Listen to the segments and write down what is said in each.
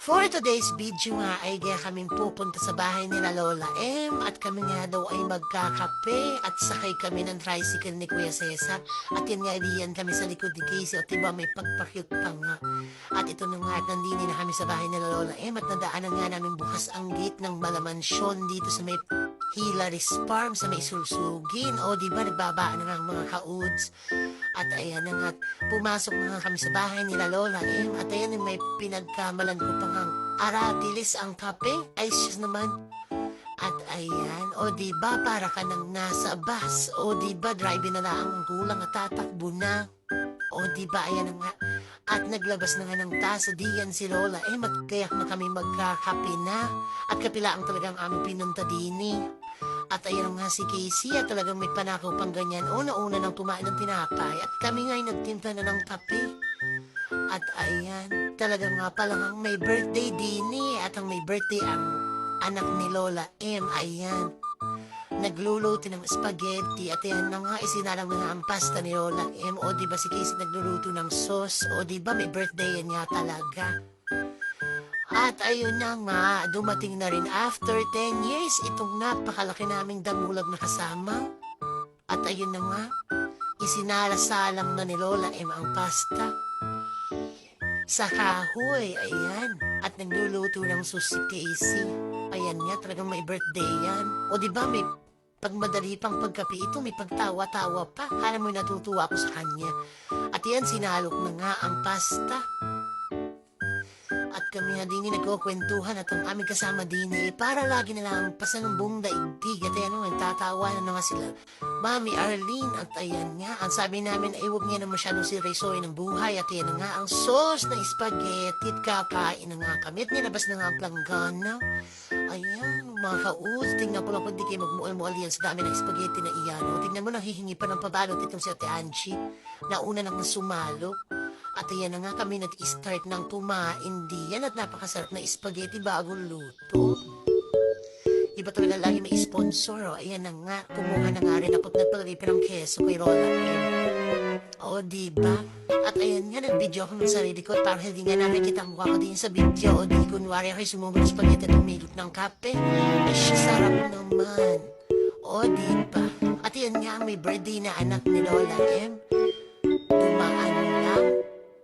For today's video nga ay kaya kaming pupunta sa bahay nila Lola M at kami nga daw ay magkakape at sakay kami ng tricycle ni Kuya Cesar at yun nga diyan kami sa likod ni Casey o diba may pagpakyut pa nga at ito na nga at nandini na kami sa bahay nila Lola M at nadaanan nga namin bukas ang gate ng malamansyon dito sa may Hilary's Farm sa may Sulsugin o diba nagbabaan na nga ang mga kauds at ayan na nga pumasok na nga kami sa bahay nila Lola M at ayan may pinagkamalan ko pa nga aratilis ang kape ay sis naman at ayan o diba para ka nang nasa bus o diba driving na lang ang kulang at tatakbo na o diba ayan na nga at naglabas na nga ng tasa diyan si Lola M at kaya na kami magkakape na at kapila ang talagang aming pinunta dini. At ayan nga si Casey at talagang may panakaw pang ganyan. Una-una nang kumain ng tinapay at kami nga'y nagtimpla na ng kape. At ayan, talagang nga palang may birthday dini at ang may birthday ang anak ni Lola M. Ayan, nagluluto ng spaghetti at ayan na nga isinalang na nga ang pasta ni Lola M. O diba si Casey nagluluto ng sauce o diba may birthday yan nga talaga. At ayun na nga, dumating na rin after 10 years itong napakalaki naming damulag na kasama. At ayun na nga, isinalasalang na ni Lola M ang pasta sa kahoy, ayan. At nagluluto ng sauce si Casey. Ayan nga, talagang may birthday yan. O diba may pagmadali pang pagkape ito, may pagtawa-tawa pa. Kala mo'y natutuwa ako sa kanya. At yan, sinalok na nga ang pasta. At kami nga din nagkukwentuhan at ang aming kasama din para lagi na lang pasanumbong daigdig at ayan nga tatawanan na nga sila Mami Arlene at ayan nga ang sabi namin ay huwag niya na masyadong sirisoy ng buhay at ayan nga ang sauce na spaghetti at kakain na nga kami at nilabas na nga ang planggana. Ayan mga kaus, tingnan ko lang kung di kayo magmual-mual yan sa dami ng spaghetti na iyan o tingnan mo nanghihingi pa ng pabalot itong si Ate Angie na una nang sumalok. At ayan na nga kami nag-start ng kumain diyan at napakasarap na spaghetti bagong luto. Iba talaga lagi may sponsor. O ayan na nga, kumuha na nga rin ako nagpalipin ng keso kay Lola M. O diba? At ayan nga, nag-video ako ng sarili ko at parang hindi nga nakikita ang mukha ko din sa video. O di kunwari ako sumumog ng spaghetti at umilot ng kape. Ay sarap naman. O diba? At ayan nga, may birthday na anak ni Lola M. Dumaan lang.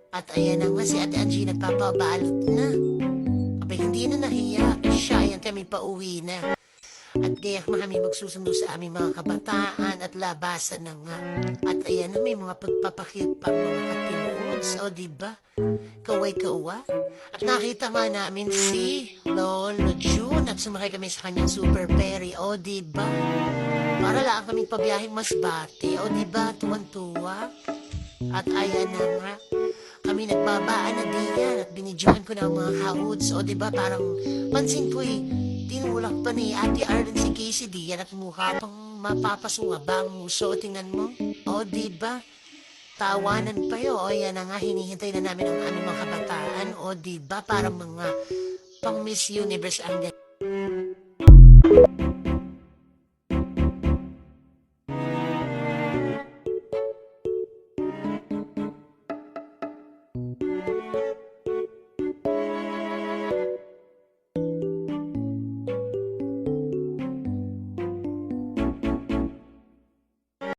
At ayan na nga si Ate Angie nagpapabalot na. Abay hindi na nahiya. Siya yan kami pauwi na. At gayak na kami magsusundo sa aming mga kabataan at labasan na nga. At ayan na may mga pagpapakit pang mga katinuods. O diba? Kaway-kawa. At nakita nga namin si Lolo June at sumakay kami sa kanyang Super Perry. O diba? Para lang kami pabiyahing Masbate. O diba? Tuwan-tuwa. At ayan na nga. Kami nagbabaan na diyan at binidyohan ko ng mga kauds. O diba parang pansin ko tinulak pa ni Ate Arlen si Casey diyan at mukha pang mapapasunga bang muso. Tingnan mo. O diba? Tawanan pa yun. O yan na nga, hinihintay na namin ang aming mga kabataan. O diba parang mga pang Miss Universe ang